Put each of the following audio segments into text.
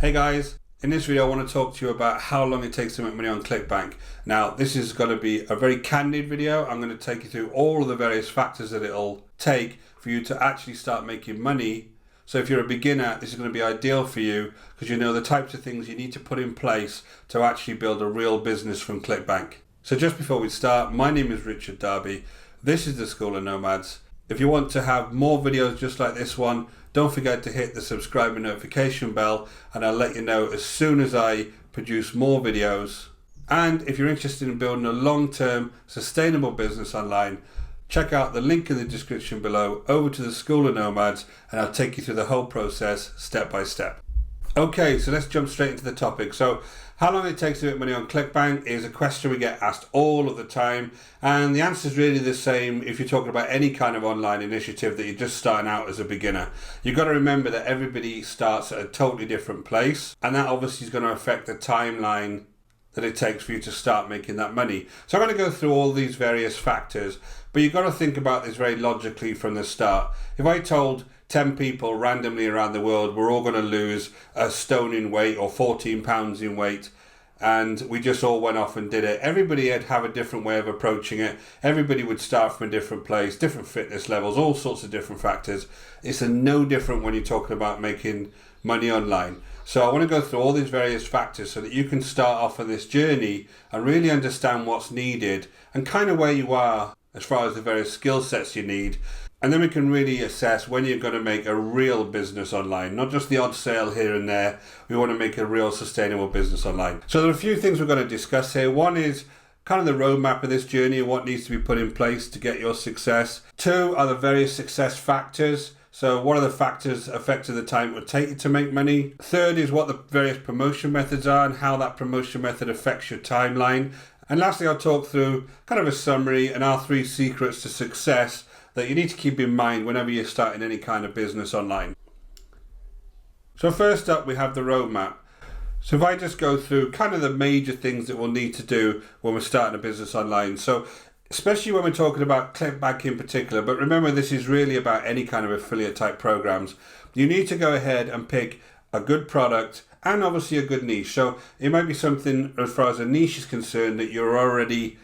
Hey guys, in this video I want to talk to you about how long it takes to make money on Clickbank. Now this is going to be a very candid video. I'm going to take you through all of the various factors that it'll take for you to actually start making money. So if you're a beginner, this is going to be ideal for you because you know the types of things you need to put in place to actually build a real business from Clickbank. So just before we start, my name is Richard Darby. This is the School of Nomads. If you want to have more videos just like this one, don't forget to hit the subscribe and notification bell, and I'll let you know as soon as I produce more videos. And if you're interested in building a long-term sustainable business online, check out the link in the description below over to the School of Nomads, and I'll take you through the whole process step by step. Okay, so let's jump straight into the topic. So how long it takes to make money on Clickbank is a question we get asked all of the time, and the answer is really the same if you're talking about any kind of online initiative that you're just starting out as a beginner. You've got to remember that everybody starts at a totally different place, and that obviously is going to affect the timeline that it takes for you to start making that money. So I'm going to go through all these various factors, but you've got to think about this very logically from the start. If I told 10 people randomly around the world we're all going to lose a stone in weight or 14 pounds in weight, and we just all went off and did it, everybody would have a different way of approaching it. Everybody would start from a different place, different fitness levels, all sorts of different factors. It's no different when you're talking about making money online. So I want to go through all these various factors so that you can start off on this journey and really understand what's needed and kind of where you are as far as the various skill sets you need. And then we can really assess when you're going to make a real business online, not just the odd sale here and there. We want to make a real sustainable business online. So there are a few things we're going to discuss here. One is kind of the roadmap of this journey and what needs to be put in place to get your success. Two are the various success factors. So what are the factors affecting the time it would take you to make money? Third is what the various promotion methods are and how that promotion method affects your timeline. And lastly, I'll talk through kind of a summary and our 3 secrets to success that you need to keep in mind whenever you're starting any kind of business online. So first up, we have the roadmap. So if I just go through kind of the major things that we'll need to do when we're starting a business online. So especially when we're talking about Clickbank in particular, but remember this is really about any kind of affiliate type programs. You need to go ahead and pick a good product and obviously a good niche. So it might be something as far as a niche is concerned that you're already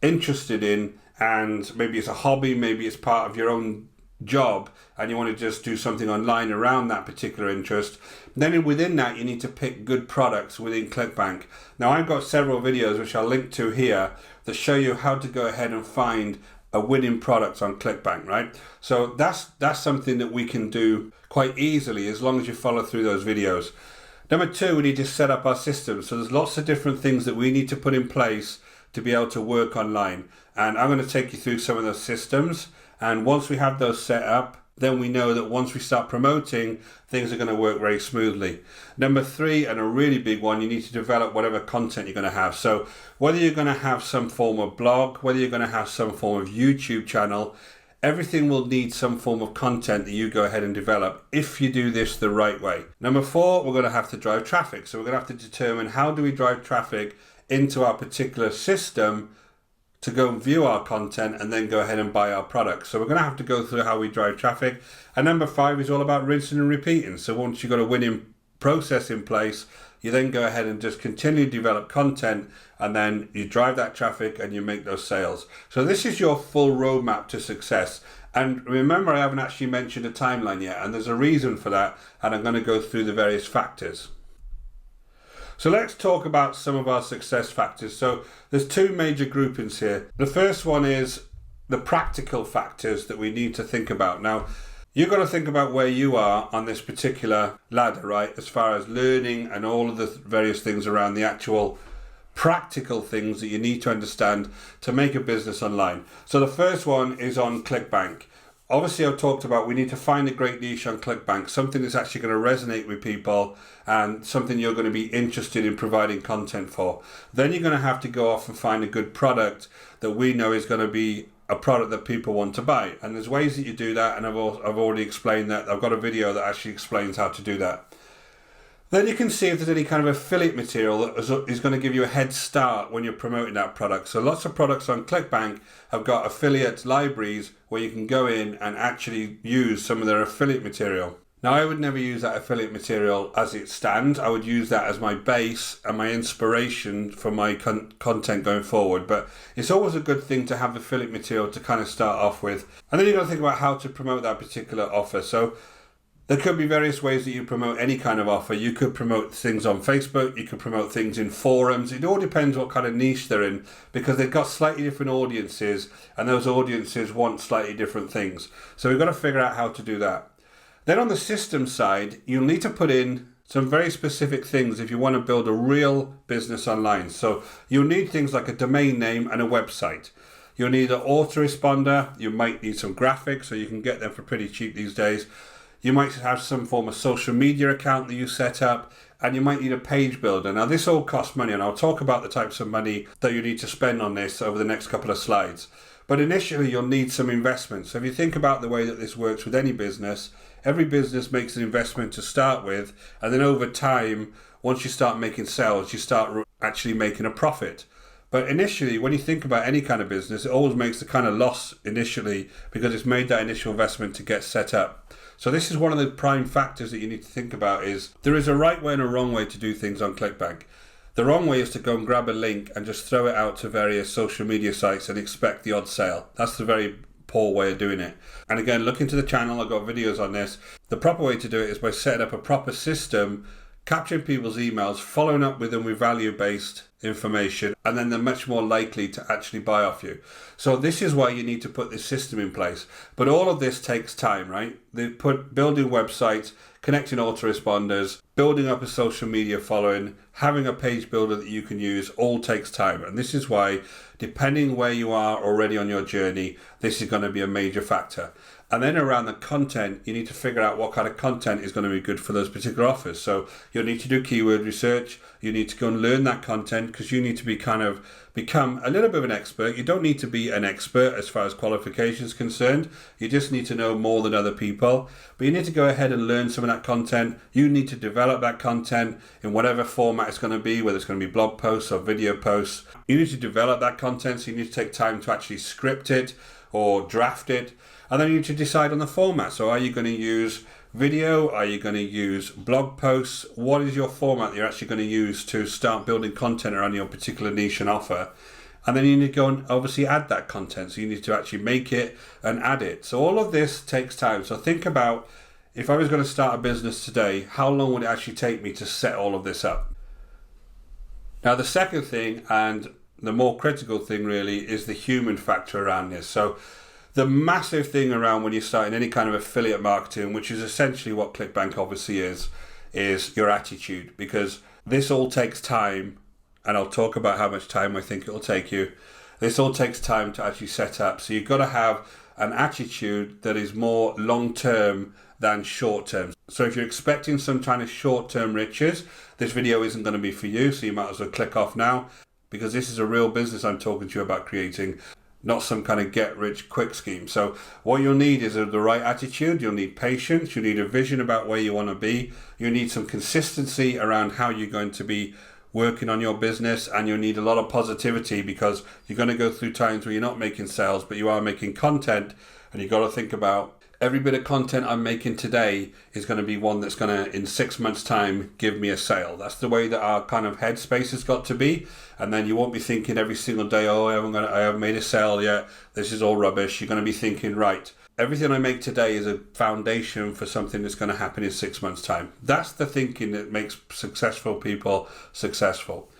interested in, and maybe it's a hobby, maybe it's part of your own job and you want to just do something online around that particular interest. Then within that you need to pick good products within Clickbank. Now I've got several videos which I'll link to here that show you how to go ahead and find a winning product on Clickbank, right? So that's something that we can do quite easily as long as you follow through those videos. Number 2, we need to set up our system. So there's lots of different things that we need to put in place to be able to work online, and I'm going to take you through some of those systems, and once we have those set up, then we know that once we start promoting, things are going to work very smoothly. Number 3, and a really big one, you need to develop whatever content you're going to have. So whether you're going to have some form of blog, whether you're going to have some form of YouTube channel, everything will need some form of content that you go ahead and develop if you do this the right way. Number 4, we're going to have to drive traffic. So we're going to have to determine how do we drive traffic into our particular system to go and view our content and then go ahead and buy our products. So we're going to have to go through how we drive traffic. And number 5 is all about rinsing and repeating. So once you've got a winning process in place, you then go ahead and just continue to develop content, and then you drive that traffic and you make those sales. So this is your full roadmap to success. And remember, I haven't actually mentioned a timeline yet, and there's a reason for that, and I'm going to go through the various factors. So let's talk about some of our success factors. So there's 2 major groupings here. The first one is the practical factors that we need to think about. Now, you've got to think about where you are on this particular ladder, right? As far as learning and all of the various things around the actual practical things that you need to understand to make a business online. So the first one is on Clickbank. Obviously, I've talked about we need to find a great niche on Clickbank, something that's actually going to resonate with people and something you're going to be interested in providing content for. Then you're going to have to go off and find a good product that we know is going to be a product that people want to buy. And there's ways that you do that, and I've already explained that. I've got a video that actually explains how to do that. Then you can see if there's any kind of affiliate material that is going to give you a head start when you're promoting that product. So lots of products on Clickbank have got affiliate libraries where you can go in and actually use some of their affiliate material. Now, I would never use that affiliate material as it stands. I would use that as my base and my inspiration for my content going forward. But it's always a good thing to have affiliate material to kind of start off with. And then you've got to think about how to promote that particular offer. So there could be various ways that you promote any kind of offer. You could promote things on Facebook. You could promote things in forums. It all depends what kind of niche they're in, because they've got slightly different audiences, and those audiences want slightly different things. So we've got to figure out how to do that. Then on the system side, you'll need to put in some very specific things if you want to build a real business online. So you'll need things like a domain name and a website. You'll need an autoresponder. You might need some graphics, so you can get them for pretty cheap these days. You might have some form of social media account that you set up, and you might need a page builder. Now, this all costs money, and I'll talk about the types of money that you need to spend on this over the next couple of slides. But initially, you'll need some investment. So if you think about the way that this works with any business, every business makes an investment to start with, and then over time, once you start making sales, you start actually making a profit. But initially, when you think about any kind of business, it always makes the kind of loss initially because it's made that initial investment to get set up. So this is one of the prime factors that you need to think about. Is there is a right way and a wrong way to do things on Clickbank. The wrong way is to go and grab a link and just throw it out to various social media sites and expect the odd sale. That's the very poor way of doing it. And again, look into the channel, I've got videos on this. The proper way to do it is by setting up a proper system, capturing people's emails, following up with them with value-based information, and then they're much more likely to actually buy off you. So this is why you need to put this system in place. But all of this takes time, right? Building websites, connecting autoresponders, building up a social media following, having a page builder that you can use, all takes time. And this is why, depending where you are already on your journey, this is going to be a major factor. And then around the content, you need to figure out what kind of content is going to be good for those particular offers. So you'll need to do keyword research. You need to go and learn that content, because you need to become a little bit of an expert. You don't need to be an expert as far as qualifications concerned. You just need to know more than other people. But you need to go ahead and learn some of that content. You need to develop that content in whatever format it's going to be, whether it's going to be blog posts or video posts. You need to develop that content, so you need to take time to actually script it or draft it. And then you need to decide on the format. So are you going to use video? Are you going to use blog posts? What is your format that you're actually going to use to start building content around your particular niche and offer? And then you need to go and obviously add that content. So you need to actually make it and add it. So all of this takes time. So think about, if I was going to start a business today, how long would it actually take me to set all of this up? Now, the second thing, and the more critical thing really, is the human factor around this. So the massive thing around when you're starting any kind of affiliate marketing, which is essentially what Clickbank obviously is your attitude, because this all takes time, and I'll talk about how much time I think it'll take you. This all takes time to actually set up. So you've got to have an attitude that is more long-term than short-term. So if you're expecting some kind of short-term riches, this video isn't going to be for you, so you might as well click off now, because this is a real business I'm talking to you about creating, not some kind of get-rich-quick scheme. So what you'll need is the right attitude. You'll need patience. You need a vision about where you want to be. You need some consistency around how you're going to be working on your business, and you'll need a lot of positivity, because you're going to go through times where you're not making sales, but you are making content, and you've got to think about, every bit of content I'm making today is going to be one that's going to, in 6 months' time, give me a sale. That's the way that our kind of headspace has got to be. And then you won't be thinking every single day, oh, I haven't made a sale yet, this is all rubbish. You're going to be thinking, right, everything I make today is a foundation for something that's going to happen in 6 months' time. That's the thinking that makes successful people successful.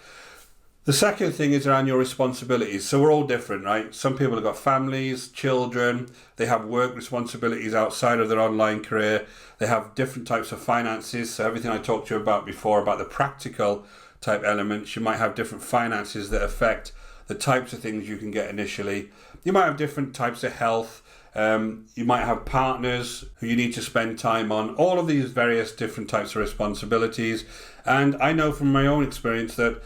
The second thing is around your responsibilities. So we're all different, right? Some people have got families, children, they have work responsibilities outside of their online career. They have different types of finances. So everything I talked to you about before, about the practical type elements, you might have different finances that affect the types of things you can get initially. You might have different types of health. You might have partners who you need to spend time on. All of these various different types of responsibilities. And I know from my own experience that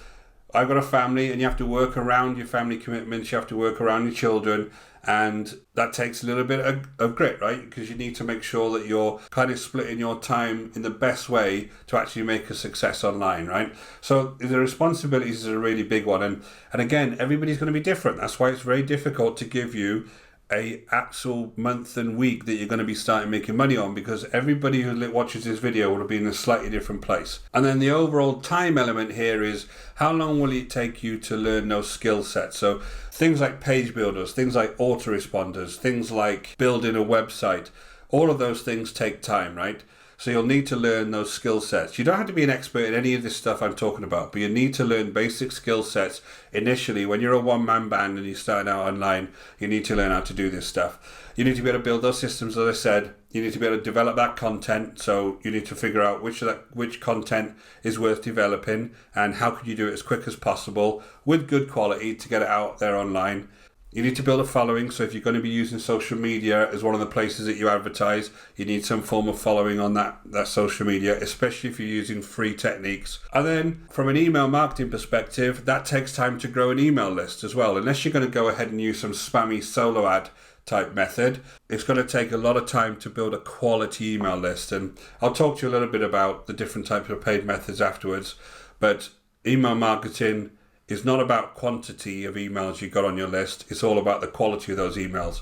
I've got a family, and you have to work around your family commitments, you have to work around your children, and that takes a little bit of grit, right? Because you need to make sure that you're kind of splitting your time in the best way to actually make a success online, right? So the responsibilities is a really big one, and again, everybody's going to be different. That's why it's very difficult to give you a actual month and week that you're going to be starting making money on, because everybody who watches this video will be in a slightly different place. And then the overall time element here is how long will it take you to learn those skill sets. So things like page builders, things like autoresponders, things like building a website, all of those things take time, right? So you'll need to learn those skill sets. You don't have to be an expert in any of this stuff I'm talking about, but you need to learn basic skill sets initially. When you're a one-man band and you're starting out online, you need to learn how to do this stuff. You need to be able to build those systems, as I said. You need to be able to develop that content. So you need to figure out which content is worth developing and how can you do it as quick as possible with good quality to get it out there online. You need to build a following, so if you're going to be using social media as one of the places that you advertise, you need some form of following on that social media, especially if you're using free techniques. And then from an email marketing perspective, that takes time to grow an email list as well. Unless you're going to go ahead and use some spammy solo ad type method, it's going to take a lot of time to build a quality email list. And I'll talk to you a little bit about the different types of paid methods afterwards, but email marketing is not about quantity of emails you got on your list. It's all about the quality of those emails.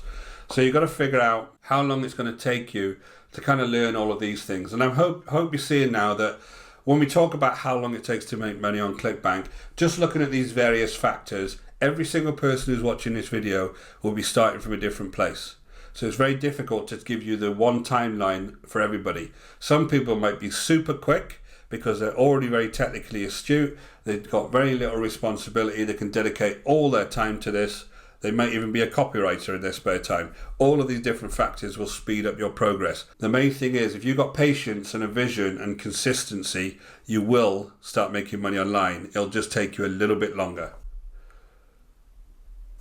So you've got to figure out how long it's going to take you to kind of learn all of these things. And I hope you're seeing now that when we talk about how long it takes to make money on Clickbank, just looking at these various factors, every single person who's watching this video will be starting from a different place. So it's very difficult to give you the one timeline for everybody. Some people might be super quick because they're already very technically astute. They've got very little responsibility. They can dedicate all their time to this. They might even be a copywriter in their spare time. All of these different factors will speed up your progress. The main thing is, if you've got patience and a vision and consistency, you will start making money online. It'll just take you a little bit longer.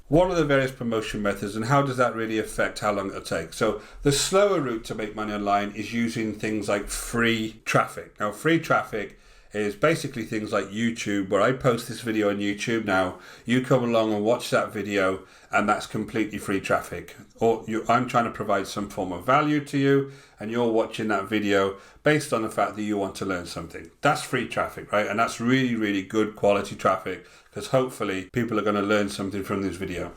What are the various promotion methods and how does that really affect how long it'll take? So the slower route to make money online is using things like free traffic. Now, free traffic is basically things like YouTube, where I post this video on YouTube now. You come along and watch that video and that's completely free traffic. I'm trying to provide some form of value to you and you're watching that video based on the fact that you want to learn something. That's free traffic, right? And that's really, really good quality traffic, because hopefully people are going to learn something from this video.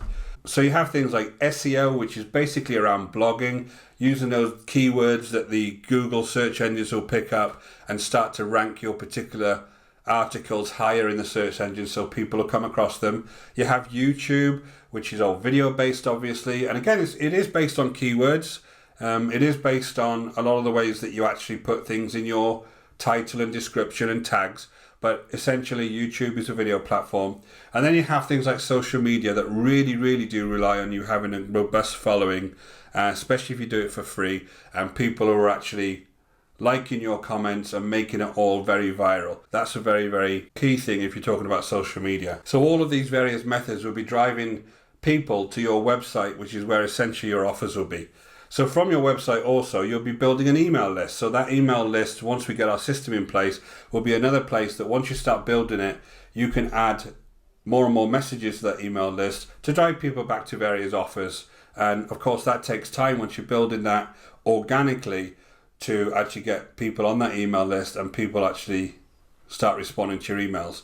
So you have things like SEO, which is basically around blogging, using those keywords that the Google search engines will pick up and start to rank your particular articles higher in the search engine so people will come across them. You have YouTube, which is all video based, obviously. And again, it is based on keywords. It is based on a lot of the ways that you actually put things in your title and description and tags. But essentially, YouTube is a video platform. And then you have things like social media that really, really do rely on you having a robust following, especially if you do it for free, and people who are actually liking your comments and making it all very viral. That's a very, very key thing if you're talking about social media. So all of these various methods will be driving people to your website, which is where essentially your offers will be. So from your website also, you'll be building an email list. So that email list, once we get our system in place, will be another place that once you start building it, you can add more and more messages to that email list to drive people back to various offers. And of course, that takes time once you're building that organically to actually get people on that email list and people actually start responding to your emails.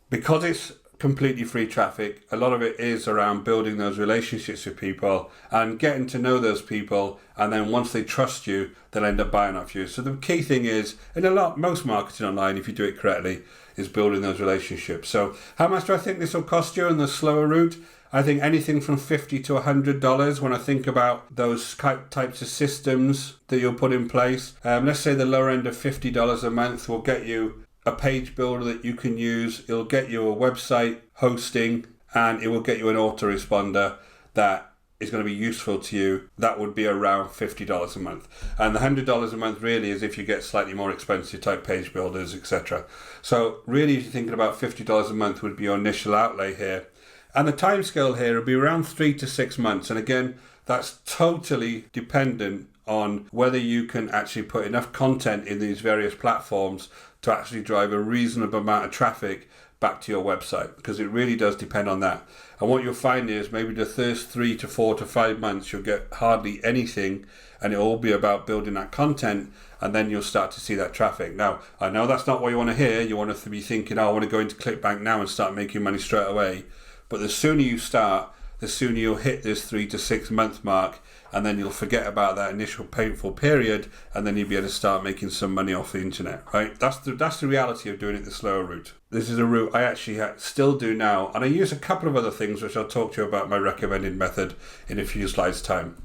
Because it's completely free traffic, a lot of it is around building those relationships with people and getting to know those people, and then once they trust you, they'll end up buying off you. So the key thing is, in most marketing online, if you do it correctly, is building those relationships. So how much do I think this will cost you on the slower route? I think anything from $50 to $100 when I think about those types of systems that you'll put in place. Let's say the lower end of $50 a month will get you a page builder that you can use. It'll get you a website hosting, and it will get you an autoresponder that is going to be useful to you. That would be around $50 a month. And the $100 a month really is if you get slightly more expensive type page builders, etc. So really, if you're thinking about $50 a month would be your initial outlay here. And the time scale here will be around 3 to 6 months. And again, that's totally dependent on whether you can actually put enough content in these various platforms to actually drive a reasonable amount of traffic back to your website, because it really does depend on that. And what you'll find is maybe the first 3 to 4 to 5 months you'll get hardly anything, and it'll all be about building that content, and then you'll start to see that traffic. Now, I know that's not what you want to hear. You want to be thinking, oh, I want to go into Clickbank now and start making money straight away. But the sooner you start, the sooner you'll hit this 3 to 6 month mark, and then you'll forget about that initial painful period, and then you'll be able to start making some money off the internet, right? That's the reality of doing it the slower route. This is a route I actually still do now, and I use a couple of other things which I'll talk to you about my recommended method in a few slides time.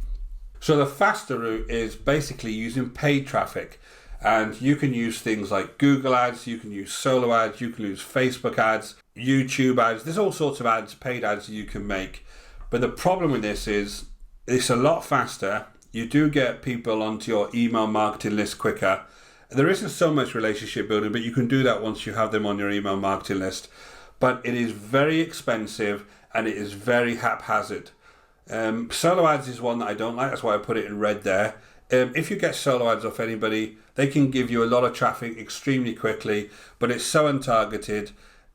So the faster route is basically using paid traffic, and you can use things like Google ads, you can use solo ads, you can use Facebook ads, YouTube ads. There's all sorts of ads, paid ads that you can make. But the problem with this is it's a lot faster. You do get people onto your email marketing list quicker. There isn't so much relationship building, but you can do that once you have them on your email marketing list. But it is very expensive and it is very haphazard. Solo ads is one that I don't like. That's why I put it in red there. If you get solo ads off anybody, they can give you a lot of traffic extremely quickly, but it's so untargeted.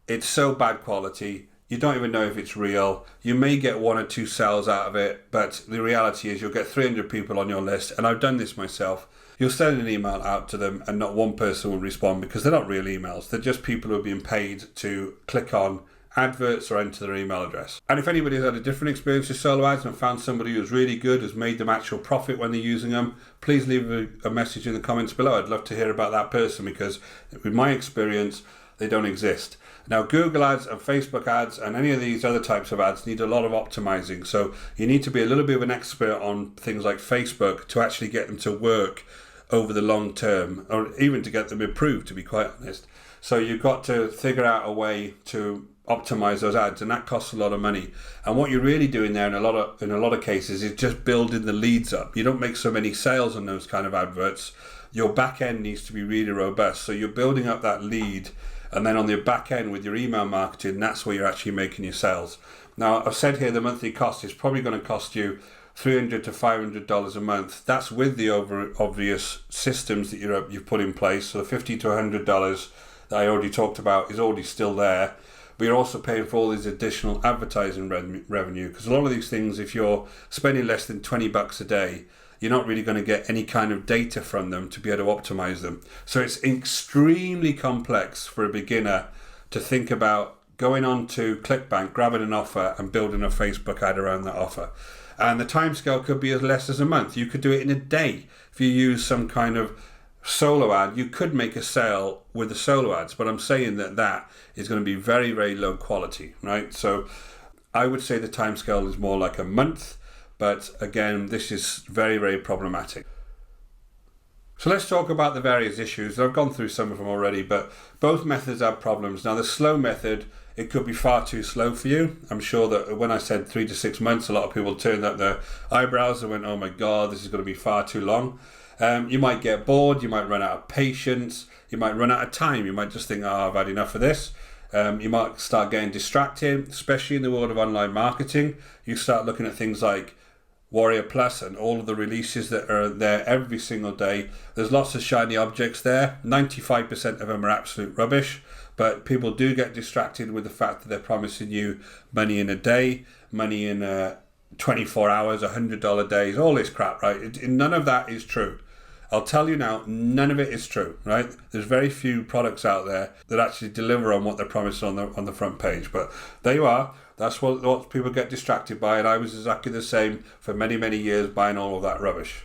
It's so bad quality. You don't even know if it's real. You may get 1 or 2 sales out of it, but the reality is you'll get 300 people on your list, and I've done this myself. You'll send an email out to them and not one person will respond because they're not real emails. They're just people who are being paid to click on adverts or enter their email address. And if anybody's had a different experience with solo ads and found somebody who's really good, has made them actual profit when they're using them, please leave a message in the comments below. I'd love to hear about that person because with my experience, they don't exist. Now, Google ads and Facebook ads and any of these other types of ads need a lot of optimizing. So you need to be a little bit of an expert on things like Facebook to actually get them to work over the long term, or even to get them improved, to be quite honest. So you've got to figure out a way to optimize those ads, and that costs a lot of money. And what you're really doing there in a lot of cases is just building the leads up. You don't make so many sales on those kind of adverts. Your back end needs to be really robust. So you're building up that lead, and then on the back end with your email marketing, that's where you're actually making your sales. Now, I've said here the monthly cost is probably going to cost you $300 to $500 a month. That's with the obvious systems that you've put in place. So the $50 to $100 that I already talked about is already still there. But you're also paying for all these additional advertising revenue, because a lot of these things, if you're spending less than $20 a day, you're not really going to get any kind of data from them to be able to optimize them. So it's extremely complex for a beginner to think about going on to Clickbank, grabbing an offer and building a Facebook ad around that offer. And the timescale could be as less as a month. You could do it in a day. If you use some kind of solo ad, you could make a sale with the solo ads, but I'm saying that is going to be very, very low quality, right? So I would say the timescale is more like a month, but again, this is very, very problematic. So let's talk about the various issues. I've gone through some of them already, but both methods have problems. Now, the slow method, it could be far too slow for you. I'm sure that when I said 3 to 6 months, a lot of people turned up their eyebrows and went, oh my God, this is going to be far too long. You might get bored, you might run out of patience, you might run out of time, you might just think, oh, I've had enough of this. You might start getting distracted, especially in the world of online marketing. You start looking at things like Warrior Plus and all of the releases that are there every single day. There's lots of shiny objects there. 95% of them are absolute rubbish, but people do get distracted with the fact that they're promising you money in a day, money in 24 hours, $100 days, all this crap, right? None of that is true. I'll tell you now, none of it is true, right? There's very few products out there that actually deliver on what they're promising on the front page, but there you are. That's what people get distracted by, and I was exactly the same for many, many years, buying all of that rubbish.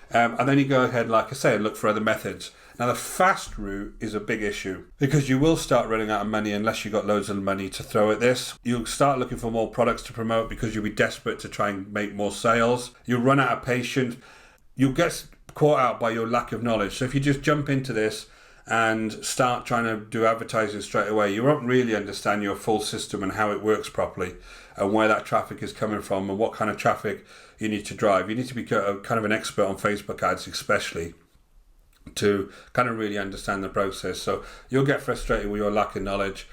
And then you go ahead, like I say, and look for other methods. Now, the fast route is a big issue because you will start running out of money unless you've got loads of money to throw at this. You'll start looking for more products to promote because you'll be desperate to try and make more sales. You'll run out of patience. You'll get caught out by your lack of knowledge. So if you just jump into this and start trying to do advertising straight away, you won't really understand your full system and how it works properly and where that traffic is coming from and what kind of traffic you need to drive. You need to be kind of an expert on Facebook ads especially to kind of really understand the process. So you'll get frustrated with your lack of knowledge.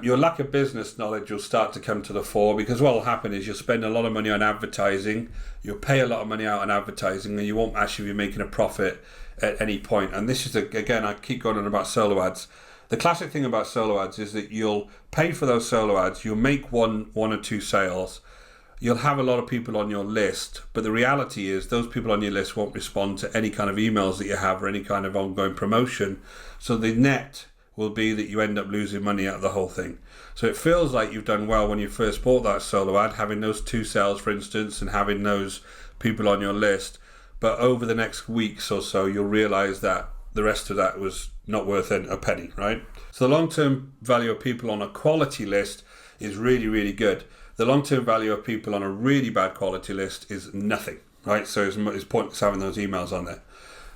Your lack of business knowledge will start to come to the fore because what will happen is you'll spend a lot of money on advertising, you'll pay a lot of money out on advertising, and you won't actually be making a profit at any point. And this is, again, I keep going on about solo ads. The classic thing about solo ads is that you'll pay for those solo ads, you'll make one or two sales, you'll have a lot of people on your list, but the reality is those people on your list won't respond to any kind of emails that you have or any kind of ongoing promotion. So the net will be that you end up losing money out of the whole thing. So it feels like you've done well when you first bought that solo ad, having those 2 sales, for instance, and having those people on your list. But over the next weeks or so, you'll realize that the rest of that was not worth a penny, right? So the long-term value of people on a quality list is really, really good. The long-term value of people on a really bad quality list is nothing, right? So it's pointless having those emails on there.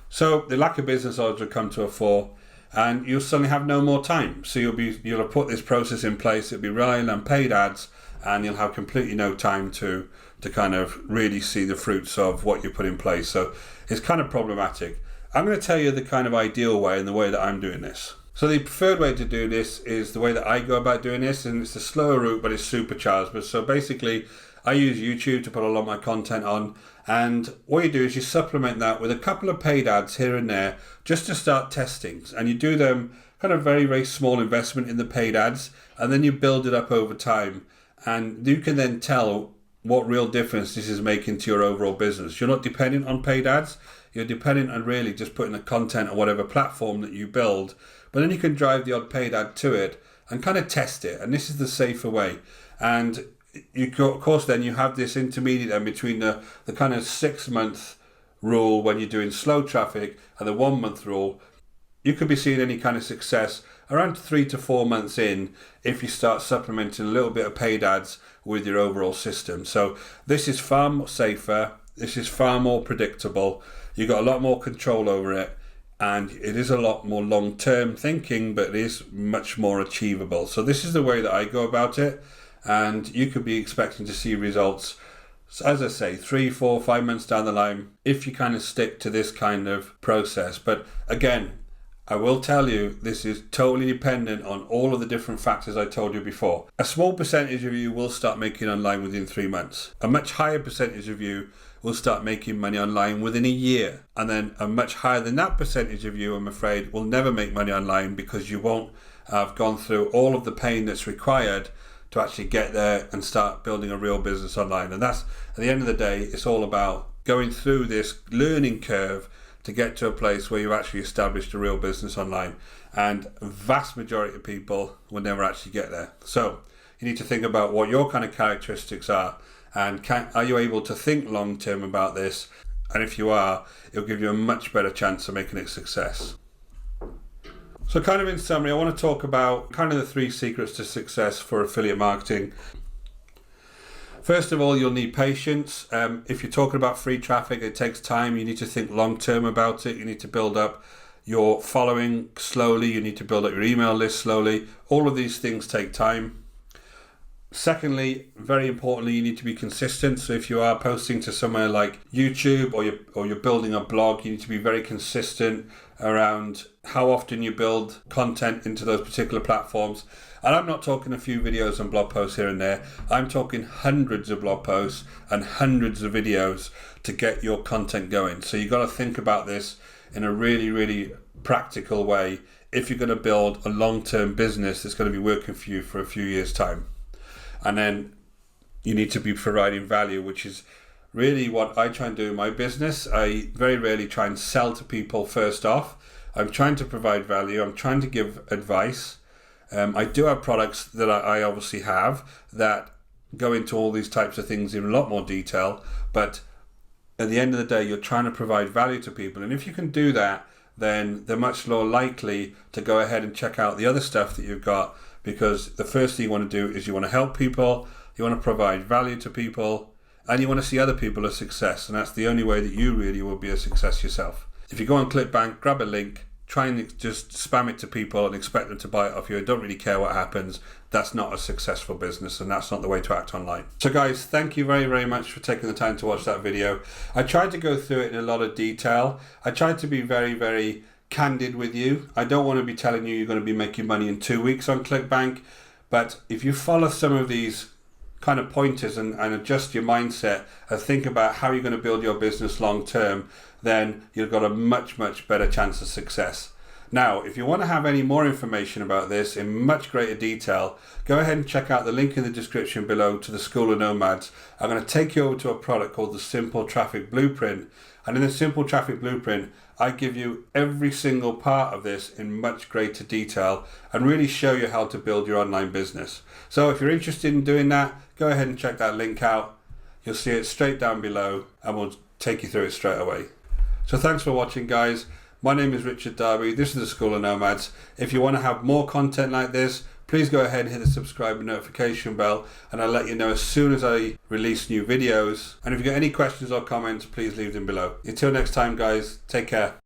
So the lack of business odds will come to a fore, and you'll suddenly have no more time. So you'll have put this process in place. It'll be relying on paid ads, and you'll have completely no time to kind of really see the fruits of what you put in place. So it's kind of problematic. I'm going to tell you the kind of ideal way and the way that I'm doing this. So the preferred way to do this is the way that I go about doing this, and it's the slower route, but it's supercharged. But so basically, I use YouTube to put a lot of my content on, and what you do is you supplement that with a couple of paid ads here and there just to start testing. And you do them kind of very, very small investment in the paid ads, and then you build it up over time. And you can then tell what real difference this is making to your overall business. You're not dependent on paid ads. You're dependent on really just putting the content on whatever platform that you build, but then you can drive the odd paid ad to it and kind of test it. And this is the safer way. And you, of course, then you have this intermediate in between the kind of 6-month rule when you're doing slow traffic and the 1-month rule. You could be seeing any kind of success around 3 to 4 months in if you start supplementing a little bit of paid ads with your overall system. So this is far more safer. This is far more predictable. You've got a lot more control over it, and it is a lot more long-term thinking, but it is much more achievable. So this is the way that I go about it, and you could be expecting to see results, as I say, 3, 4, 5 months down the line if you kind of stick to this kind of process. But again, I will tell you, this is totally dependent on all of the different factors I told you before. A small percentage of you will start making online within 3 months. A much higher percentage of you will start making money online within a year. And then a much higher than that percentage of you, I'm afraid, will never make money online because you won't have gone through all of the pain that's required to actually get there and start building a real business online. And that's, at the end of the day, it's all about going through this learning curve to get to a place where you've actually established a real business online. And a vast majority of people will never actually get there. So you need to think about what your kind of characteristics are, and are you able to think long term about this? And if you are, it'll give you a much better chance of making it a success. So kind of in summary, I want to talk about kind of the 3 secrets to success for affiliate marketing. First of all, you'll need patience. If you're talking about free traffic, it takes time. You need to think long term about it. You need to build up your following slowly. You need to build up your email list slowly. All of these things take time. Secondly, very importantly, you need to be consistent. So if you are posting to somewhere like YouTube or you're building a blog, you need to be very consistent around how often you build content into those particular platforms. And I'm not talking a few videos and blog posts here and there. I'm talking hundreds of blog posts and hundreds of videos to get your content going. So you've got to think about this in a really, really practical way if you're going to build a long-term business that's going to be working for you for a few years' time. And then you need to be providing value, which is really what I try and do in my business. I very rarely try and sell to people first off. I'm trying to provide value. I'm trying to give advice. I do have products that I obviously have that go into all these types of things in a lot more detail. But at the end of the day, you're trying to provide value to people. And if you can do that, then they're much more likely to go ahead and check out the other stuff that you've got. Because the first thing you want to do is you want to help people, you want to provide value to people, and you want to see other people as success. And that's the only way that you really will be a success yourself. If you go on Clickbank, grab a link, try and just spam it to people and expect them to buy it off you. I don't really care what happens. That's not a successful business, and that's not the way to act online. So guys, thank you very, very much for taking the time to watch that video. I tried to go through it in a lot of detail. I tried to be very, very candid with you. I don't want to be telling you you're going to be making money in 2 weeks on Clickbank, but if you follow some of these kind of pointers and adjust your mindset and think about how you're going to build your business long term, then you've got a much, much better chance of success. Now, if you want to have any more information about this in much greater detail, go ahead and check out the link in the description below to the School of Nomads. I'm going to take you over to a product called the Simple Traffic Blueprint. And in the Simple Traffic Blueprint, I give you every single part of this in much greater detail and really show you how to build your online business. So if you're interested in doing that, go ahead and check that link out. You'll see it straight down below and we'll take you through it straight away. So thanks for watching, guys. My name is Richard Darby. This is the School of Nomads. If you want to have more content like this, please go ahead and hit the subscribe and notification bell, and I'll let you know as soon as I release new videos. And if you've got any questions or comments, please leave them below. Until next time, guys, take care.